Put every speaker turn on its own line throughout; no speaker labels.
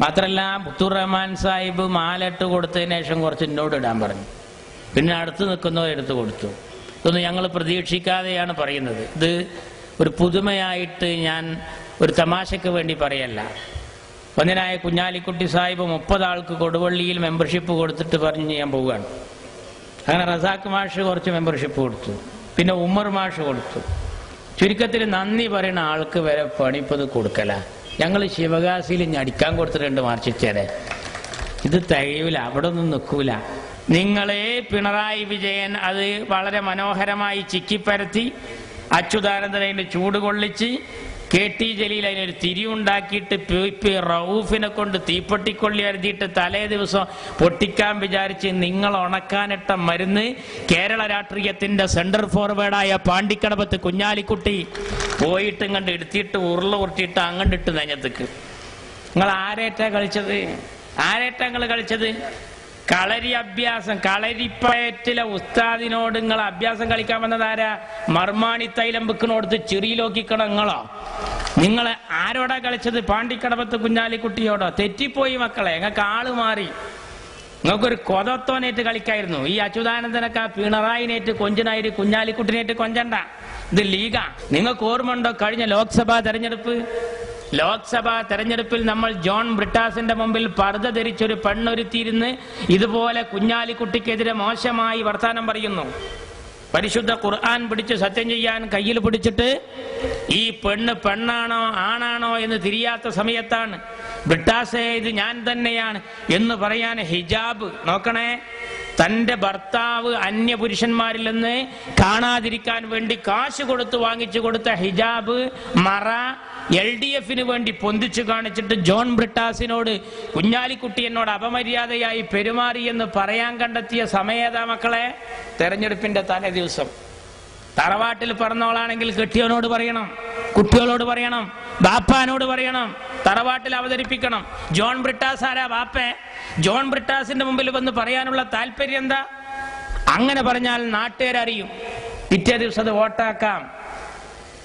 മാത്രല്ല പുത്തൂർ റഹ്മാൻ സാഹിബ് മാലട്ട് കൊടുത്തതിന് ശേഷം കുറച്ച് എന്നോട് ഇടാൻ പറഞ്ഞു. പിന്നെ അടുത്ത് നിൽക്കുന്നവർ എടുത്തു കൊടുത്തു. ഇതൊന്നും ഞങ്ങൾ പ്രതീക്ഷിക്കാതെയാണ് പറയുന്നത്. ഇത് ഒരു പുതുമയായിട്ട് ഞാൻ ഒരു തമാശയ്ക്ക് വേണ്ടി പറയല്ല. ഒന്നിനായ കുഞ്ഞാലിക്കുട്ടി സാഹിബ് 30 ആൾക്ക് കൊടുവള്ളിയിൽ മെമ്പർഷിപ്പ് കൊടുത്തിട്ട് പറഞ്ഞ് ഞാൻ പോവുകയാണ്. അങ്ങനെ റസാഖ് മാഷ് കുറച്ച് മെമ്പർഷിപ്പ് കൊടുത്തു, പിന്നെ ഉമ്മർ മാഷ് കൊടുത്തു. ചുരുക്കത്തിൽ നന്ദി പറയുന്ന ആൾക്ക് വരെ പണിപ്പത് കൊടുക്കല. ഞങ്ങൾ ശിവകാശിയിൽ ഞടിക്കാൻ കൊടുത്തിട്ടുണ്ട് മാർച്ചിച്ചേരെ. ഇത് തികയൂല, അവിടെ ഒന്നും നിൽക്കൂല. നിങ്ങളെ പിണറായി വിജയൻ അത് വളരെ മനോഹരമായി ചിക്കിപ്പരത്തി, അച്യുതാനന്ദൻ അതിൻ്റെ ചൂട് കൊള്ളിച്ച്, KT ജലീൽ അതിനൊരു തിരിവുണ്ടാക്കിയിട്ട് PP റൌഫിനെ കൊണ്ട് തീപ്പെട്ടിക്കൊള്ളി എഴുതിയിട്ട് തലേ ദിവസം പൊട്ടിക്കാൻ വിചാരിച്ച് നിങ്ങൾ ഉണക്കാനിട്ട മരുന്ന് കേരള രാഷ്ട്രീയത്തിന്റെ സെന്റർ ഫോർവേഡായ പാണ്ടിക്കടവത്ത് കുഞ്ഞാലിക്കുട്ടി പോയിട്ട് ഇങ്ങോട്ട് എടുത്തിട്ട് ഉരുട്ടിയിട്ട് അങ്ങോട്ടിട്ട് നെഞ്ഞത്തേക്ക്. നിങ്ങൾ ആരേറ്റാ കളിച്ചത്? ആരേറ്റാ നിങ്ങൾ കളിച്ചത്? കളരി അഭ്യാസം. കളരിപ്പയറ്റിലെ ഉസ്താദിനോട് നിങ്ങൾ അഭ്യാസം കളിക്കാൻ വന്നതാരാ? മർമാണി തൈലം വെക്കണോടുത്ത് ചെറിയിലോക്കിക്കണം നിങ്ങളോ? നിങ്ങൾ ആരോടാ കളിച്ചത്? പാണ്ടിക്കടവത്ത് കുഞ്ഞാലിക്കുട്ടിയോടോ? തെറ്റിപ്പോയി മക്കളെ, നിങ്ങൾക്ക് ആള് മാറി. നിങ്ങൾക്കൊരു കൊതത്തോനേറ്റ് കളിക്കായിരുന്നു. ഈ അച്യുതാനന്ദനൊക്കെ പിണറായിനേറ്റ് കൊഞ്ചനായിട്ട് കുഞ്ഞാലിക്കുട്ടിനേറ്റ് കൊഞ്ചണ്ട. ഇത് ലീഗാ. നിങ്ങൾക്ക് ഓർമ്മ ഉണ്ടോ കഴിഞ്ഞ ലോക്സഭാ തെരഞ്ഞെടുപ്പിൽ നമ്മൾ ജോൺ ബ്രിട്ടാസിന്റെ മുമ്പിൽ പർദ്ദ ധരിച്ചൊരു പെണ്ണൊരുത്തിയിരുന്ന് ഇതുപോലെ കുഞ്ഞാലിക്കുട്ടിക്കെതിരെ മോശമായി വർത്താനം പറയുന്നു. പരിശുദ്ധ ഖുർആൻ പിടിച്ച് സത്യം ചെയ്യാൻ കയ്യിൽ പിടിച്ചിട്ട് ഈ പെണ്ണാണോ ആണാണോ എന്ന് തിരിയാത്ത സമയത്താണ് ബ്രിട്ടാസേ ഇത് ഞാൻ തന്നെയാണ് എന്ന് പറയാൻ ഹിജാബ് നോക്കണേ. തന്റെ ഭർത്താവ് അന്യപുരുഷന്മാരിൽ നിന്ന് കാണാതിരിക്കാൻ വേണ്ടി കാശ് കൊടുത്ത് വാങ്ങിച്ചു കൊടുത്ത ഹിജാബ് മറ LDFന് വേണ്ടി പൊന്തിച്ചു കാണിച്ചിട്ട് ജോൺ ബ്രിട്ടാസിനോട് കുഞ്ഞാലിക്കുട്ടി എന്നോട് അപമര്യാദയായി പെരുമാറി എന്ന് പറയാൻ കണ്ടെത്തിയ സമയേതാ മക്കളെ? തെരഞ്ഞെടുപ്പിന്റെ തലേ ദിവസം. തറവാട്ടിൽ പറഞ്ഞോളാണെങ്കിൽ കെട്ടിയോനോട് പറയണം, കുട്ടികളോട് പറയണം, ബാപ്പാനോട് പറയണം, തറവാട്ടിൽ അവതരിപ്പിക്കണം. ജോൺ ബ്രിട്ടാസ് ആരാ? ബാപ്പേ. ജോൺ ബ്രിട്ടാസിന്റെ മുമ്പിൽ വന്ന് പറയാനുള്ള താല്പര്യം എന്താ? അങ്ങനെ പറഞ്ഞാൽ നാട്ടുകാരറിയും. പിറ്റേ ദിവസം അത് വോട്ടാക്കാം.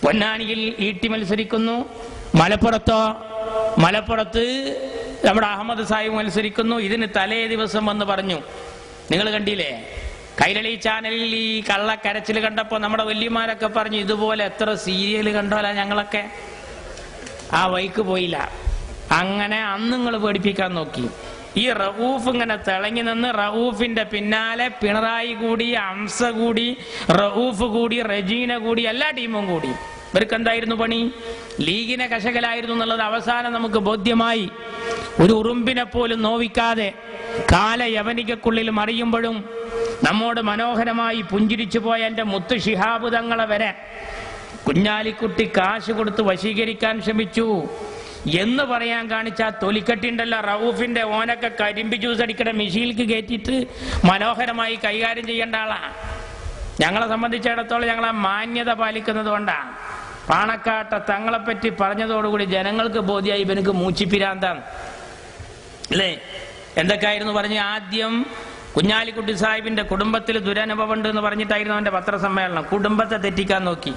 പൊന്നാനിയിൽ ഈട്ടി മത്സരിക്കുന്നു. മലപ്പുറത്ത് നമ്മുടെ അഹമ്മദ് സാഹിബ് മത്സരിക്കുന്നു. ഇതിന് തലേ ദിവസം വന്ന് പറഞ്ഞു. നിങ്ങൾ കണ്ടില്ലേ കൈരളി ചാനലിൽ ഈ കള്ളക്കരച്ചിൽ കണ്ടപ്പോൾ നമ്മുടെ വല്യമാരൊക്കെ പറഞ്ഞു ഇതുപോലെ എത്ര സീരിയൽ കണ്ടോല ഞങ്ങളൊക്കെ. ആ വൈക്ക് പോയില്ല. അങ്ങനെ അന്ന് നിങ്ങൾ പേടിപ്പിക്കാൻ നോക്കി. ഈ റഊഫ് ഇങ്ങനെ തിളങ്ങി നിന്ന് റഊഫിന്റെ പിന്നാലെ പിണറായി കൂടി, ഹംസ കൂടി, റഊഫ് കൂടി, റജീന കൂടി, എല്ലാ ടീമും കൂടി. ഇവർക്ക് എന്തായിരുന്നു പണി? ലീഗിനെ കശകലായിരുന്നു എന്നുള്ളത് അവസാനം നമുക്ക് ബോധ്യമായി. ഒരു ഉറുമ്പിനെ പോലും നോവിക്കാതെ കാല യവനികക്കുള്ളിൽ മറിയുമ്പോഴും നമ്മോട് മനോഹരമായി പുഞ്ചിരിച്ചു പോയ എൻ്റെ മുത്ത് ശിഹാബ് തങ്ങളെ വരെ കുഞ്ഞാലിക്കുട്ടി കാശ് കൊടുത്ത് വശീകരിക്കാൻ ശ്രമിച്ചു എന്ന് പറയാൻ കാണിച്ച തൊലിക്കട്ടിണ്ടല്ലോ റഊഫിന്റെ ഓനൊക്കെ കരിമ്പി ജ്യൂസ് അടിക്കണ മെഷീനിലേക്ക് കയറ്റിയിട്ട് മനോഹരമായി കൈകാര്യം ചെയ്യേണ്ട ആളാ. ഞങ്ങളെ സംബന്ധിച്ചിടത്തോളം ഞങ്ങൾ ആ മാന്യത പാലിക്കുന്നത് കൊണ്ടാണ്. പാണക്കാട്ട തങ്ങളെപ്പറ്റി പറഞ്ഞതോടുകൂടി ജനങ്ങൾക്ക് ബോധ്യമായി ഇവനക്ക് മൂച്ചിപ്പിരാന്താണ് അല്ലേ. എന്തൊക്കെയായിരുന്നു പറഞ്ഞ്? ആദ്യം കുഞ്ഞാലിക്കുട്ടി സാഹിബിന്റെ കുടുംബത്തിൽ ദുരനുഭവം ഉണ്ട് എന്ന് പറഞ്ഞിട്ടായിരുന്നു അവന്റെ പത്രസമ്മേളനം. കുടുംബത്തെ തെറ്റിക്കാൻ നോക്കി.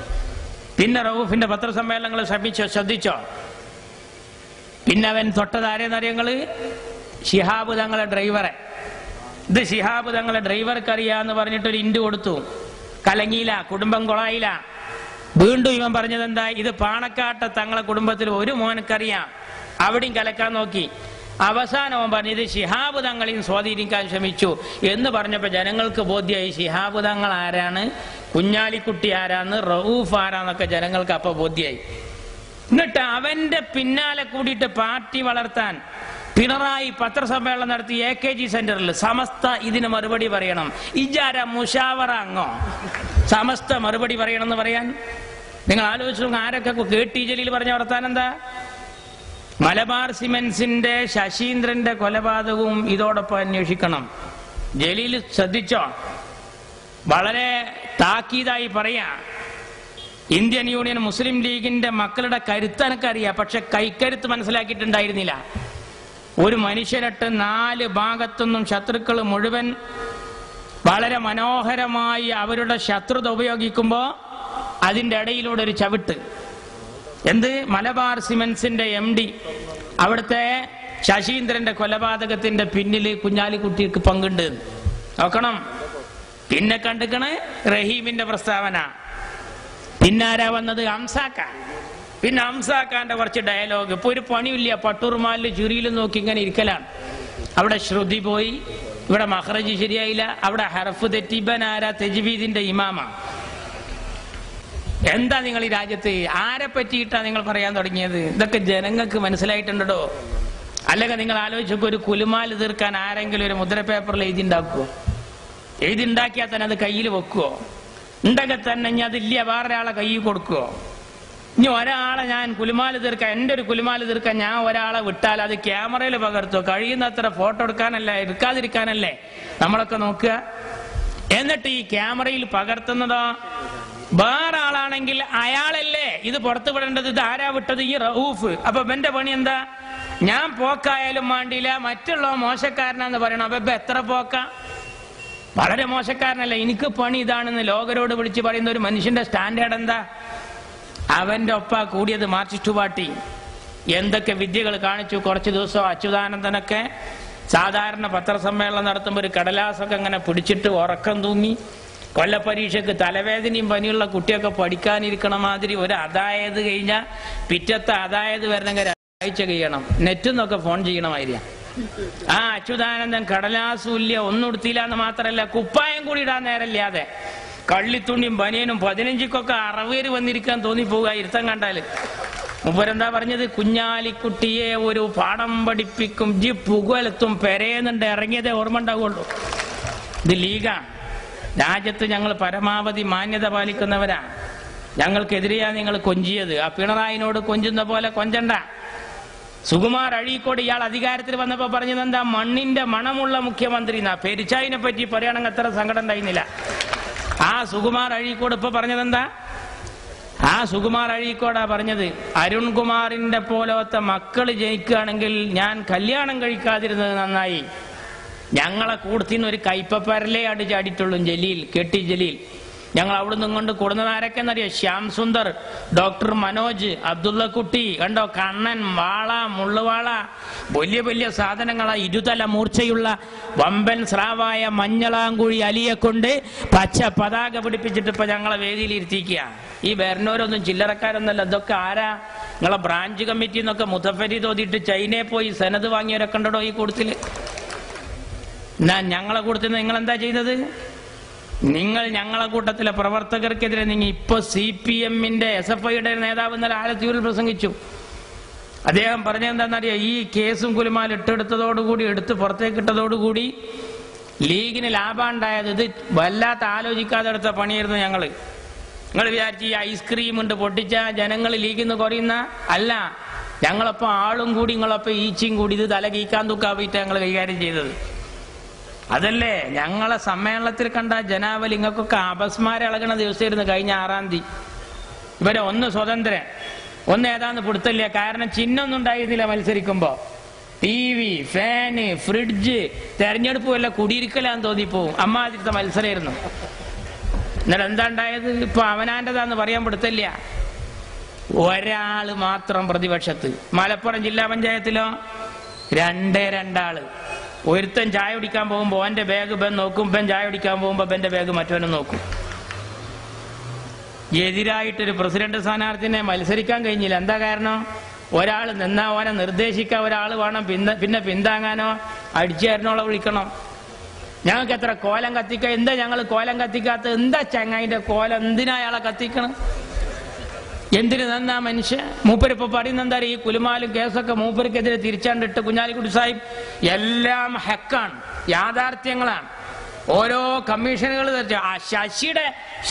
പിന്നെ റഊഫിന്റെ പത്രസമ്മേളനങ്ങൾ ശ്രദ്ധിച്ചോ? പിന്നെ അവൻ തൊട്ടതാരെന്നറിയങ്ങള് ശിഹാബ് തങ്ങളെ ഡ്രൈവറെ. ഇത് ശിഹാബ് തങ്ങളെ ഡ്രൈവർക്ക് അറിയാന്ന് പറഞ്ഞിട്ടൊരു ഇൻഡ് കൊടുത്തു. കലങ്ങിയില്ല, കുടുംബം കൊളായില്ല. വീണ്ടും ഇവൻ പറഞ്ഞത് എന്താ? ഇത് പാണക്കാട്ട തങ്ങളെ കുടുംബത്തിൽ ഒരു മോനക്കറിയാം, അവിടെയും കലക്കാൻ നോക്കി. അവസാനം അവൻ പറഞ്ഞു ഇത് ശിഹാബ് തങ്ങളെയും സ്വാധീനിക്കാൻ ശ്രമിച്ചു എന്ന് പറഞ്ഞപ്പോൾ ജനങ്ങൾക്ക് ബോധ്യമായി ശിഹാബ് തങ്ങൾ ആരാണ്, കുഞ്ഞാലിക്കുട്ടി ആരാന്ന്, റഊഫ് ആരാന്നൊക്കെ ജനങ്ങൾക്ക് അപ്പൊ ബോധ്യമായി. എന്നിട്ട് അവന്റെ പിന്നാലെ കൂടിയിട്ട് പാർട്ടി വളർത്താൻ പിണറായി പത്രസമ്മേളനം നടത്തി AKG സെന്ററിൽ. സമസ്ത ഇതിന് മറുപടി പറയണം. ഇജാര മുഷാവറ അങ്ങോ സമസ്ത മറുപടി പറയണം എന്ന് പറയാൻ? നിങ്ങൾ ആലോചിച്ചു ആരൊക്കെ KT ജലീൽ പറഞ്ഞ വർത്താനം എന്താ? മലബാർ സിമന്റ്സിന്റെ ശശീന്ദ്രന്റെ കൊലപാതകവും ഇതോടൊപ്പം അന്വേഷിക്കണം. ജലീൽ ശ്രദ്ധിച്ചോ? വളരെ താക്കീതായി പറയാ. ഇന്ത്യൻ യൂണിയൻ മുസ്ലിം ലീഗിന്റെ മക്കളുടെ കരുത്തനൊക്കെ അറിയാം, പക്ഷെ കൈക്കരുത്ത് മനസ്സിലാക്കിയിട്ടുണ്ടായിരുന്നില്ല. ഒരു മനുഷ്യനിട്ട് 4 ഭാഗത്തുനിന്നും ശത്രുക്കൾ മുഴുവൻ വളരെ മനോഹരമായി അവരുടെ ശത്രുത ഉപയോഗിക്കുമ്പോൾ അതിൻ്റെ ഇടയിലൂടെ ഒരു ചവിട്ട്. എന്ത്? മലബാർ സിമന്റ്സിന്റെ MD അവിടുത്തെ ശശീന്ദ്രന്റെ കൊലപാതകത്തിന്റെ പിന്നിൽ കുഞ്ഞാലിക്കുട്ടിക്ക് പങ്കുണ്ട് നോക്കണം. പിന്നെ കണ്ടിക്കണ് റഹീമിന്റെ പ്രസ്താവന. പിന്നാരാ വന്നത്? ഹംസാക്ക. പിന്നെ ഹംസാക്കാന്റെ കുറച്ച് ഡയലോഗ്. ഇപ്പൊ ഒരു പണിയില്ല, പട്ടൂർമാലില് ചുരിയിലും നോക്കി ഇങ്ങനെ ഇരിക്കലാണ്. അവിടെ ശ്രുതി പോയി, ഇവിടെ മഖ്റജ് ശരിയായില്ല, അവിടെ ഹർഫ് തെറ്റി. ഇബനാരാ? തജ്വീദിന്റെ ഇമാമ. എന്താ നിങ്ങൾ ഈ രാജ്യത്ത് ആരെ പറ്റിയിട്ടാ നിങ്ങൾ പറയാൻ തുടങ്ങിയത്? ഇതൊക്കെ ജനങ്ങൾക്ക് മനസ്സിലായിട്ടുണ്ടോ? അല്ലെങ്കിൽ നിങ്ങൾ ആലോചിച്ചൊക്കെ ഒരു കുലുമാല് തീർക്കാൻ ആരെങ്കിലും ഒരു മുദ്ര പേപ്പറിൽ എഴുതി ഉണ്ടാക്കുവോ? എഴുതി ഉണ്ടാക്കിയാൽ തന്നെ അത് കയ്യിൽ വെക്കുവോ? ഉണ്ടെങ്കിൽ തന്നെ ഇനി അതില്ല വേറൊരാളെ കയ്യിൽ കൊടുക്കുവോ? ഇനി ഒരാളെ ഞാൻ കുലുമാല് തീർക്കാൻ, എൻ്റെ ഒരു കുലുമാല് തീർക്കാൻ ഞാൻ ഒരാളെ വിട്ടാൽ അത് ക്യാമറയിൽ പകർത്തുവോ? കഴിയുന്നത്ര ഫോട്ടോ എടുക്കാനല്ലേ, എടുക്കാതിരിക്കാനല്ലേ നമ്മളൊക്കെ നോക്കുക. എന്നിട്ട് ഈ ക്യാമറയിൽ പകർത്തുന്നതോ വേറെ ആളാണെങ്കിൽ അയാളല്ലേ ഇത് പുറത്തു വിടേണ്ടത്. ഇത് ആരാ വിട്ടത്? ഈ റഊഫ്. അപ്പൊ എന്റെ പണി എന്താ? ഞാൻ പോക്കായാലും വേണ്ടിയില്ല, മറ്റുള്ള മോശക്കാരനാന്ന് പറയണം. അപ്പൊ എത്ര പോക്ക? വളരെ മോശക്കാരനല്ല. എനിക്ക് പണി ഇതാണെന്ന് ലോകരോട് വിളിച്ച് പറയുന്ന ഒരു മനുഷ്യന്റെ സ്റ്റാൻഡേർഡ് എന്താ? അവന്റെ ഒപ്പ കൂടിയത് മാർക്സിസ്റ്റ് പാർട്ടി എന്തൊക്കെ വിദ്യകൾ കാണിച്ചു. കുറച്ചു ദിവസം അച്യുതാനന്ദനൊക്കെ സാധാരണ പത്രസമ്മേളനം നടത്തുമ്പോൾ ഒരു കടലാസൊക്കെ അങ്ങനെ പിടിച്ചിട്ട് ഉറക്കം തൂങ്ങി, കൊല്ലപ്പരീക്ഷയ്ക്ക് തലവേദനയും പനിയുള്ള കുട്ടിയൊക്കെ പഠിക്കാനിരിക്കണ മാതിരി ഒരു അതായത് കഴിഞ്ഞാൽ പിറ്റത്തെ അതായത് വരണമെങ്കിൽ ആഴ്ച കഴിയണം, നെറ്റിന്നൊക്കെ ഫോൺ ചെയ്യണമായിരിക്കാം. ആ അച്യുതാനന്ദൻ കടലാസൂല്യ ഒന്നും എടുത്തില്ല എന്ന് മാത്രമല്ല, കുപ്പായം കൂടി ഇടാൻ നേരമില്ലാതെ കള്ളിത്തുണ്ടിയും ബനിയനും 15 അറവേര് വന്നിരിക്കാൻ തോന്നിപ്പോവുക ഇരുത്തം കണ്ടാല്. മുമ്പരെന്താ പറഞ്ഞത്? കുഞ്ഞാലിക്കുട്ടിയെ ഒരു പാഠം പഠിപ്പിക്കും, ജി പുകവലത്തും പെരേന്നുണ്ട് ഇറങ്ങിയതേ ഓർമ്മ ഉണ്ടാവുള്ളൂ. ഇത് ലീഗാണ്. രാജ്യത്ത് ഞങ്ങൾ പരമാവധി മാന്യത പാലിക്കുന്നവരാ. ഞങ്ങൾക്കെതിരെയാ നിങ്ങൾ കൊഞ്ചിയത്. ആ പിണറായിനോട് കൊഞ്ചുന്ന പോലെ കൊഞ്ചണ്ട. സുകുമാർ അഴീക്കോട് ഇയാൾ അധികാരത്തിൽ വന്നപ്പോ പറഞ്ഞത് എന്താ? മണ്ണിന്റെ മണമുള്ള മുഖ്യമന്ത്രി എന്നാ. പെരിച്ചായിനെ പറ്റി പറയുകയാണെങ്കിൽ അത്ര സങ്കടം ഉണ്ടായിരുന്നില്ല. ആ സുകുമാർ അഴീക്കോട് ഇപ്പൊ പറഞ്ഞതെന്താ? ആ സുകുമാർ അഴീക്കോടാ പറഞ്ഞത്, അരുൺകുമാറിന്റെ പോലത്തെ മക്കള് ജനിക്കുകയാണെങ്കിൽ ഞാൻ കല്യാണം കഴിക്കാതിരുന്നത് നന്നായി. ഞങ്ങളെ കൂടത്തിന്ന് ഒരു കൈപ്പപ്പരലേ ചാടിയിട്ടുള്ളൂ ജലീൽ, കെട്ടി ജലീൽ. ഞങ്ങൾ അവിടുന്ന് കൊണ്ട് കൊടുന്നത് ആരൊക്കെന്നറിയോ? ശ്യാം സുന്ദർ, ഡോക്ടർ മനോജ്, അബ്ദുള്ളക്കുട്ടി, കണ്ടോ കണ്ണൻ, വാള, മുള്ളുവാള, വലിയ വലിയ സാധനങ്ങളാ. ഇരുതല മൂർച്ചയുള്ള വമ്പൻ സ്രാവായ മഞ്ഞളാങ്കുഴി അലിയെ കൊണ്ട് പച്ച പതാക പിടിപ്പിച്ചിട്ട് ഇപ്പൊ ഞങ്ങളെ വേദിയിൽ ഇരുത്തിക്കുക. ഈ വരുന്നവരൊന്നും ചില്ലറക്കാരൊന്നല്ല. ഇതൊക്കെ ആരാ? നിങ്ങളെ ബ്രാഞ്ച് കമ്മിറ്റി എന്നൊക്കെ മുതഫരി തോതിയിട്ട് ചൈനയിൽ പോയി സനത് വാങ്ങിയവരൊക്കെ ഉണ്ടോ ഈ കൂട്ടത്തില്? ഞങ്ങളെ കൂട്ടത്തിൽ നിങ്ങൾ എന്താ ചെയ്തത്? നിങ്ങൾ ഞങ്ങളെ കൂട്ടത്തിലെ പ്രവർത്തകർക്കെതിരെ നിങ്ങൾ ഇപ്പൊ CPM-ന്റെ SFIയുടെ നേതാവ് ഇന്നലെ ആലത്തൂരിൽ പ്രസംഗിച്ചു. അദ്ദേഹം പറഞ്ഞെന്താണെന്നറിയാ? ഈ കേസും കുലുമാൽ ഇട്ടെടുത്തതോടുകൂടി, എടുത്ത് പുറത്തേക്കിട്ടതോടുകൂടി ലീഗിന് ലാഭം ഉണ്ടായത്. ഇത് വല്ലാത്ത ആലോചിക്കാതെ എടുത്ത പണിയായിരുന്നു ഞങ്ങള്. നിങ്ങൾ വിചാരിച്ച് ഈ ഐസ്ക്രീം ഉണ്ട് പൊട്ടിച്ച ജനങ്ങൾ ലീഗിൽ നിന്ന് കുറയുന്ന അല്ല. ഞങ്ങളൊപ്പം ആളും കൂടി നിങ്ങളൊപ്പം ഈച്ചയും കൂടി ഇത് തല കീക്കാൻ തൂക്കാവിട്ട് ഞങ്ങൾ കൈകാര്യം ചെയ്തത്. അതല്ലേ ഞങ്ങളെ സമ്മേളനത്തിൽ കണ്ട ജനാവലി. നിങ്ങൾക്കൊക്കെ അപസ്മാരം ഇളകണ ദിവസമായിരുന്നു കഴിഞ്ഞ 6-ാം തീയതി. ഇവരെ ഒന്ന് സ്വതന്ത്രൻ, ഒന്ന് ഏതാന്ന് പിടുത്തില്ല. കാരണം ചിഹ്നമൊന്നും ഉണ്ടായിരുന്നില്ല മത്സരിക്കുമ്പോ. TV, ഫാന്, ഫ്രിഡ്ജ്, തെരഞ്ഞെടുപ്പ് വല്ല കുടിയിരിക്കലാന്ന് തോന്നിപ്പോവും. അമ്മാതിരത്തെ മത്സരമായിരുന്നു. എന്നിട്ട് എന്താ ഉണ്ടായത്? ഇപ്പൊ അവനാന്റെതാന്ന് പറയാൻ പിടുത്തില്ല. ഒരാള് മാത്രം പ്രതിപക്ഷത്ത്. മലപ്പുറം ജില്ലാ പഞ്ചായത്തിലോ 2 ആള്. ഒരുത്തൻ ചായ കുടിക്കാൻ പോകുമ്പോ ഓന്റെ ബാഗ് ബൻ നോക്കും, ബൻ ചായ കുടിക്കാൻ പോകുമ്പോ ബന്റെ ബാഗ് മറ്റവനും നോക്കും. എതിരായിട്ടൊരു പ്രസിഡന്റ് സ്ഥാനാർത്ഥിനെ മത്സരിക്കാൻ കഴിഞ്ഞില്ല. എന്താ കാരണം? ഒരാൾ നിന്നാ ഓനെ നിർദ്ദേശിക്കാൻ ഒരാൾ വേണം, പിന്നെ പിന്താങ്ങാനോ അടിച്ചേരനോളെ വിളിക്കണം. ഞങ്ങൾക്ക് എത്ര കോലം കത്തിക്ക. എന്താ ഞങ്ങൾ കോലം കത്തിക്കാത്ത? എന്താ ചങ്ങായിന്റെ കോലം? എന്തിനാ അയാളെ കത്തിക്കണം? എന്തിനു നന്നാ മനുഷ്യ? മൂപ്പരിപ്പോ പറയുന്ന എന്താ? ഈ കുലുമാലും കേസൊക്കെ മൂപ്പർക്കെതിരെ തിരിച്ചാണ്ടിട്ട് കുഞ്ഞാലിക്കുട്ടി സാഹിബ് എല്ലാം ഹക്കാണ്, യാഥാർത്ഥ്യങ്ങളാണ്. ഓരോ കമ്മീഷനുകൾ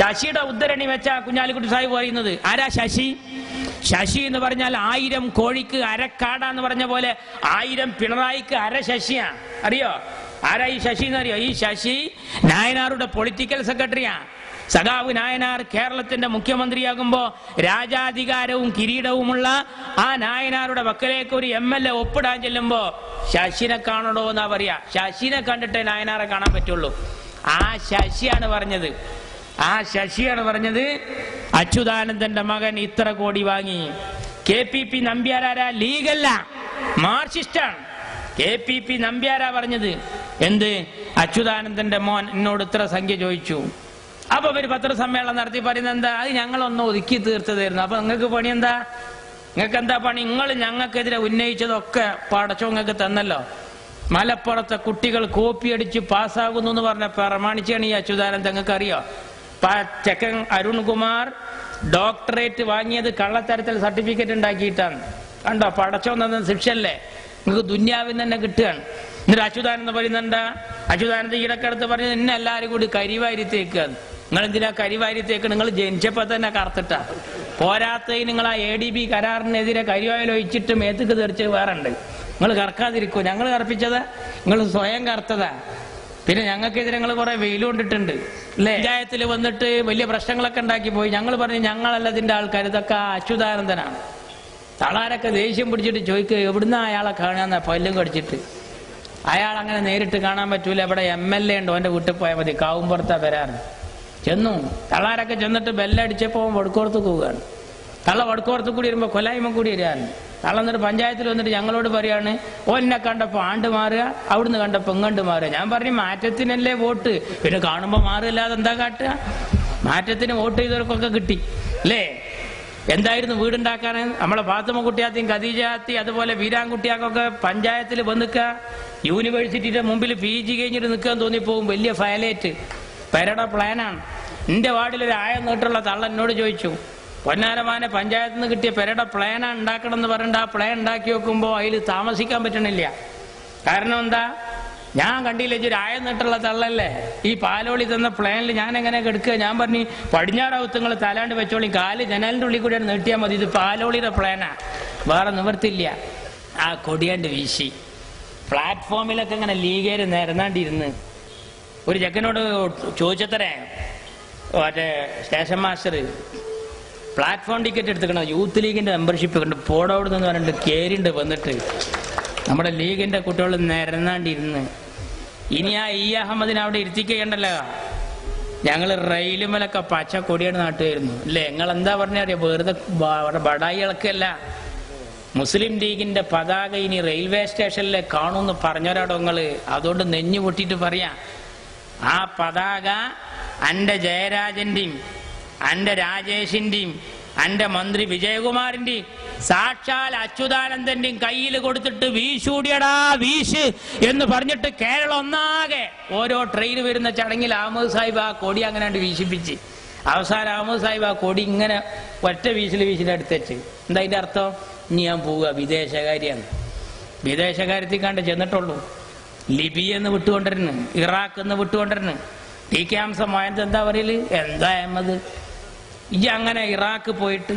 ശശിയുടെ ഉദ്ധരണി വെച്ച കുഞ്ഞാലിക്കുട്ടി സാഹിബ് പറയുന്നത്. ആരാ ശശി? ശശി എന്ന് പറഞ്ഞാൽ 1000 കോഴിക്ക് അരക്കാടാന്ന് പറഞ്ഞ പോലെ 1000 പിണറായിക്ക് അര ശശിയാണ്. അറിയോ ആരാ ഈ ശശി എന്നറിയോ? ഈ ശശി നായനാറുടെ പൊളിറ്റിക്കൽ സെക്രട്ടറിയാണ്. സഖാവ് നായനാർ കേരളത്തിന്റെ മുഖ്യമന്ത്രിയാകുമ്പോ രാജാധികാരവും കിരീടവുമുള്ള ആ നായനാറുടെ വക്കലേക്ക് ഒരു MLA ഒപ്പിടാൻ ചെല്ലുമ്പോ ശശിനെ കാണണോ എന്നാ പറയാ. ശശിനെ കണ്ടിട്ടേ നായനാറെ കാണാൻ പറ്റുള്ളൂ. ആ ശശിയാണ് പറഞ്ഞത് അച്യുതാനന്ദന്റെ മകൻ ഇത്ര കോടി വാങ്ങി. KPP നമ്പ്യാരാരാ? ലീഗല്ല. മാർക്സിസ്റ്റാണ്. KPP നമ്പ്യാരാ പറഞ്ഞത്. എന്ത്? അച്യുതാനന്ദന്റെ മോൻ എന്നോട് ഇത്ര സംഖ്യ ചോദിച്ചു. അപ്പൊ ഒരു പത്രസമ്മേളനം നടത്തി പറയുന്നത് എന്താ? അത് ഞങ്ങളൊന്ന് ഒതുക്കി തീർത്തതായിരുന്നു. അപ്പൊ നിങ്ങൾക്ക് പണി എന്താ? നിങ്ങൾക്ക് എന്താ പണി? നിങ്ങൾ ഞങ്ങൾക്കെതിരെ ഉന്നയിച്ചതൊക്കെ പടച്ചോ നിങ്ങൾക്ക് തന്നല്ലോ. മലപ്പുറത്തെ കുട്ടികൾ കോപ്പി അടിച്ച് പാസ്സാകുന്നു എന്ന് പറഞ്ഞ പ്രമാണിച്ചാണ് ഈ അച്യുതാനന്ദൻ. നിങ്ങൾക്ക് അറിയോ? ചെക്കൻ അരുൺകുമാർ ഡോക്ടറേറ്റ് വാങ്ങിയത് കള്ളത്തരത്തിൽ സർട്ടിഫിക്കറ്റ് ഉണ്ടാക്കിയിട്ടാണ്. കണ്ടോ? പടച്ചോ തന്ന ശിക്ഷയല്ലേ നിങ്ങൾക്ക് ദുന്യാവിൽ തന്നെ കിട്ടുകയാണ്. എന്നിട്ട് അച്യുതാനന്ദ പറയുന്നുണ്ട്, അച്യുതാനന്ദ ഈടക്കടുത്ത് പറഞ്ഞത് എന്നെ എല്ലാവരും കൂടി കരിവാരിത്തേക്കാന്ന്. നിങ്ങൾ എന്തിനാ കരിവാരിത്തേക്ക്? നിങ്ങൾ ജനിച്ചപ്പോ തന്നെ കറുത്തിട്ടാ. പോരാത്തതിന് നിങ്ങൾ ആ ADB കരാറിനെതിരെ കരിവായിൽ ഒഴിച്ചിട്ട് മേത്തുക്ക് തെറിച്ച് വേറെ ഉണ്ട്. നിങ്ങൾ കറക്കാതിരിക്കോ? ഞങ്ങൾ കറപ്പിച്ചതാ? നിങ്ങൾ സ്വയം കറുത്തതാ. പിന്നെ ഞങ്ങൾക്കെതിരെ നിങ്ങൾ കുറെ വെയിൽ കൊണ്ടിട്ടുണ്ട് അല്ലേ? പഞ്ചായത്തിൽ വന്നിട്ട് വലിയ പ്രശ്നങ്ങളൊക്കെ ഉണ്ടാക്കി പോയി. ഞങ്ങൾ പറഞ്ഞു ഞങ്ങളല്ല ഇതിന്റെ ആൾക്കാർ, ഇതൊക്കെ അച്യുതാനന്ദനാണ്. തളാരൊക്കെ ദേഷ്യം പിടിച്ചിട്ട് ചോദിക്കുക എവിടുന്ന അയാളെ കാണാന്ന പല്ലും കടിച്ചിട്ട്. അയാൾ അങ്ങനെ നേരിട്ട് കാണാൻ പറ്റൂല. ഇവിടെ MLA ഉണ്ടോ? അവന്റെ വീട്ടിൽ പോയാൽ മതി. കാവുമ്പുറത്താ വരാറ്. ചെന്നു തള്ളാരൊക്കെ ചെന്നിട്ട് ബെല്ലടിച്ചപ്പോ വടക്കോർത്ത് പോവുകയാണ്. തള്ള വടക്കോർത്ത് കൂടി വരുമ്പോ കൊലായ്മ കൂടി വരികയാണ്. തള്ള എന്നിട്ട് പഞ്ചായത്തിൽ വന്നിട്ട് ഞങ്ങളോട് പറയാണ്, ഓന്നെ കണ്ടപ്പോ ആണ്ട് മാറുക, അവിടുന്ന് കണ്ടപ്പോ ഇങ്ങണ്ട് മാറുക. ഞാൻ പറഞ്ഞു മാറ്റത്തിനല്ലേ വോട്ട്, പിന്നെ കാണുമ്പോ മാറില്ലാതെ എന്താ കാട്ടുക? മാറ്റത്തിന് വോട്ട് ചെയ്തവർക്കൊക്കെ കിട്ടി അല്ലേ? എന്തായിരുന്നു വീടുണ്ടാക്കാൻ? നമ്മളെ ഫാത്തിമ കുട്ടിയാത്തിയും ഖദീജാത്തി അതുപോലെ വീരാൻകുട്ടിയാക്കൊക്കെ പഞ്ചായത്തിൽ വന്നിക്കുക. യൂണിവേഴ്സിറ്റിയുടെ മുമ്പിൽ PG കഴിഞ്ഞിട്ട് നിൽക്കാൻ തോന്നിപ്പോവും. വലിയ ഫയലേറ്റ് പെരട പ്ലാനാണ്. എന്റെ വാർഡിലൊരു 1000 മീറ്ററുള്ള തള്ള എന്നോട് ചോദിച്ചു, പൊന്നാരമാനെ പഞ്ചായത്തിൽ നിന്ന് കിട്ടിയ പെരട പ്ലാനാണ് ഉണ്ടാക്കണം എന്ന് പറഞ്ഞിട്ട് ആ പ്ലാൻ ഉണ്ടാക്കി വെക്കുമ്പോൾ അതിൽ താമസിക്കാൻ പറ്റണില്ല. കാരണം എന്താ? ഞാൻ കണ്ടില്ല, ഒരു 1000 മീറ്ററുള്ള തള്ളല്ലേ ഈ പാലോളി തന്ന പ്ലാനിൽ ഞാൻ എങ്ങനെ കെടുക്കുക? ഞാൻ പറഞ്ഞു പടിഞ്ഞാറാവത്ത് നിങ്ങൾ തലാണ്ട് വെച്ചോളി, കാല് ജനലിന്റെ ഉള്ളിൽ കൂടെയാണ് നീട്ടിയാൽ മതി, ഇത് പാലോളിയുടെ പ്ലാനാ, വേറെ നിവർത്തില്ല. ആ കൊടിയാണ്ട് വീശി പ്ലാറ്റ്ഫോമിലൊക്കെ ഇങ്ങനെ ലീഗേര് നിരന്നാണ്ടിരുന്ന് ഒരു ചെക്കനോട് ചോദിച്ചത്രേ, മറ്റേ സ്റ്റേഷൻ മാസ്റ്റർ പ്ലാറ്റ്ഫോം ടിക്കറ്റ് എടുത്തിക്കണം, യൂത്ത് ലീഗിന്റെ മെമ്പർഷിപ്പ് കണ്ട് പോടോട് നിന്ന് പറഞ്ഞിട്ട് കേരിണ്ട് വന്നിട്ട് നമ്മുടെ ലീഗിന്റെ കുട്ടികൾ നിരന്നാണ്ടിരുന്ന്. ഇനി ആ അഹമ്മദിനെ അവിടെ ഇരുത്തിക്കണ്ടല്ലോ. ഞങ്ങൾ റെയിലുമലൊക്കെ പച്ച കൊടിയാണ് നാട്ടുകായിരുന്നു അല്ലേ? നിങ്ങൾ എന്താ പറഞ്ഞറിയാം? വെറുതെ ബടായി ഇളക്കല്ല. മുസ്ലിം ലീഗിന്റെ പതാക ഇനി റെയിൽവേ സ്റ്റേഷനിലെ കാണുമെന്ന് പറഞ്ഞൊരാടോ നിങ്ങള്. അതുകൊണ്ട് നെഞ്ഞു പൊട്ടിയിട്ട് പറയാം, ആ പതാക അന്റെ ജയരാജന്റെയും അന്റെ രാജേഷിന്റെയും അന്റെ മന്ത്രി വിജയകുമാറിന്റെയും സാക്ഷാൽ അച്യുതാനന്ദന്റെയും കയ്യിൽ കൊടുത്തിട്ട് വീശൂടിയടാ വീശ് എന്ന് പറഞ്ഞിട്ട് കേരളം ഒന്നാകെ ഓരോ ട്രെയിൻ വരുന്ന ചടങ്ങിൽ അഹമ്മദ് സാഹിബ് ആ കൊടി അങ്ങനെ വീശിപ്പിച്ച് അവസാനം അഹമ്മദ് സാഹിബ് ആ കൊടി ഇങ്ങനെ ഒറ്റ വീശിലെടുത്തേച്ച്. എന്താ അതിന്റെ അർത്ഥം? ഇനി ഞാൻ പോവുക, വിദേശകാര്യാണ്. വിദേശകാര്യത്തിൽ കണ്ട് ചെന്നിട്ടുള്ളൂ. ലിബിയെന്ന് വിട്ടുകൊണ്ടിരുന്നു, ഇറാഖ് എന്ന് വിട്ടുകൊണ്ടിരുന്നു. TK ഹംസ മോയന്ത് എന്താ പറയല്? എന്താ അഹമ്മദ് ഈ അങ്ങനെ ഇറാഖ് പോയിട്ട്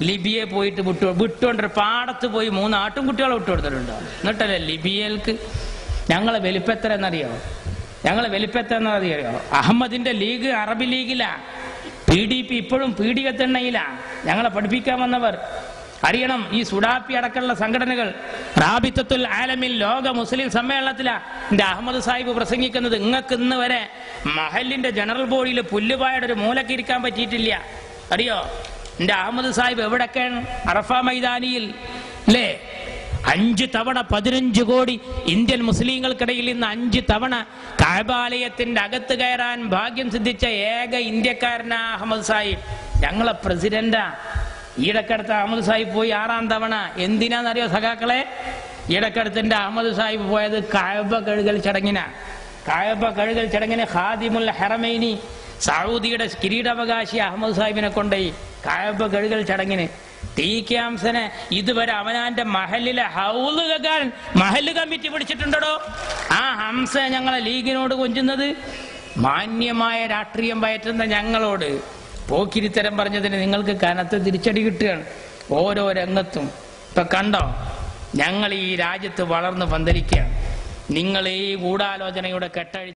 ലിബിയെ പോയിട്ട് വിട്ടുകൊണ്ടിരുന്നു. പാടത്ത് പോയി 3 ആട്ടുംകുട്ടികളെ വിട്ടുകൊടുത്തിട്ടുണ്ടോ? എന്നിട്ടല്ലേ ലിബിയയിലേക്ക്. ഞങ്ങളെ വലിപ്പെത്ര എന്നറിയോ? അഹമ്മദിന്റെ ലീഗ് അറബ് ലീഗിലാ, PDP ഇപ്പോഴും പീഡികത്തെണ്ണയിലാ. ഞങ്ങളെ പഠിപ്പിക്കാൻ വന്നവർ അറിയണം. ഈ സുഡാപ്പി അടക്കമുള്ള സംഘടനകൾ റാബിത്തത്തുൽ ആലമിൽ ലോക മുസ്ലിം സമ്മേളനത്തിലാ എന്റെ അഹമ്മദ് സാഹിബ് പ്രസംഗിക്കുന്നത്. നിങ്ങൾക്ക് ഇന്ന് വരെ മഹലിന്റെ ജനറൽ ബോഡിയിൽ പുല്ലുപായുടെ ഒരു മൂലക്ക് ഇരിക്കാൻ പറ്റിയിട്ടില്ല. അറിയോ എന്റെ അഹമ്മദ് സാഹിബ് എവിടൊക്കെയാണ്? അറഫ മൈതാനിയിൽ അല്ലേ? 5 തവണ 15 കോടി ഇന്ത്യൻ മുസ്ലിങ്ങൾക്കിടയിൽ ഇന്ന് 5 തവണ കഅബാലയത്തിന്റെ അകത്ത് കയറാൻ ഭാഗ്യം സിദ്ധിച്ച ഏക ഇന്ത്യക്കാരനാ അഹമ്മദ് സാഹിബ്. ഞങ്ങളെ പ്രസിഡന്റാ. ഈടക്കടുത്ത് അഹമ്മദ് സാഹിബ് പോയി 6ാം തവണ. എന്തിനാന്നറിയോ സഖാക്കളെ? ഈടക്കടുത്തിന്റെ അഹമ്മദ് സാഹിബ് പോയത് കഅബ കഴുകൽ ചടങ്ങിനാ. കഅബ കഴുകൽ ചടങ്ങിന് ഖാദിമുൽ ഹറമൈനി സൗദിയുടെ കിരീടാവകാശി അഹമ്മദ് സാഹിബിനെ കൊണ്ടുപോയി കഅബ കഴുകൽ ചടങ്ങിന്. TK ഹംസനെ ഇതുവരെ അവനാന്റെ മഹലിലെ ഹൗല് കേൾക്കാൻ മഹല് കമ്മിറ്റി പിടിച്ചിട്ടുണ്ടോ? ആ ഹംസ ഞങ്ങളെ ലീഗിനോട് കൊഞ്ചുന്നത്, മാന്യമായ രാഷ്ട്രീയം പയറ്റുന്ന ഞങ്ങളോട് പോക്കിരിത്തരം പറഞ്ഞതിന് നിങ്ങൾക്ക് കനത്ത തിരിച്ചടി കിട്ടുകയാണ് ഓരോ രംഗത്തും. ഇപ്പൊ കണ്ടോ, ഞങ്ങൾ ഈ രാജ്യത്ത് വളർന്ന് പന്തലിക്കുകയാണ്. നിങ്ങൾ ഈ ഗൂഢാലോചനയുടെ കെട്ടഴി